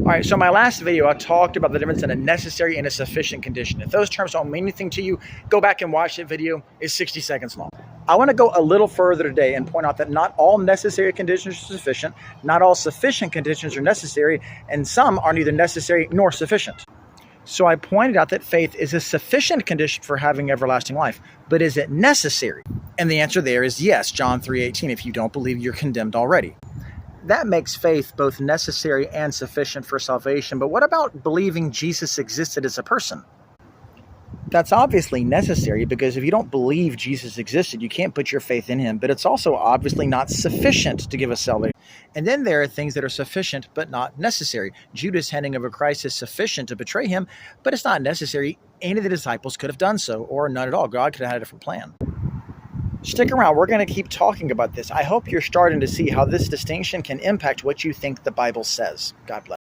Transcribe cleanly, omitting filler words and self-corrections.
All right, so in my last video, I talked about the difference in a necessary and a sufficient condition. If those terms don't mean anything to you, go back and watch that video. It's 60 seconds long. I want to go a little further today and point out that not all necessary conditions are sufficient, not all sufficient conditions are necessary, and some are neither necessary nor sufficient. So I pointed out that faith is a sufficient condition for having everlasting life, but is it necessary? And the answer there is yes, John 3:18. If you don't believe, you're condemned already. That makes faith both necessary and sufficient for salvation. But what about believing Jesus existed as a person? That's obviously necessary, because if you don't believe Jesus existed, you can't put your faith in him. But it's also obviously not sufficient to give us salvation. And then there are things that are sufficient but not necessary. Judas handing over Christ is sufficient to betray him, but it's not necessary. Any of the disciples could have done so, or none at all. God could have had a different plan. Stick around. We're going to keep talking about this. I hope you're starting to see how this distinction can impact what you think the Bible says. God bless.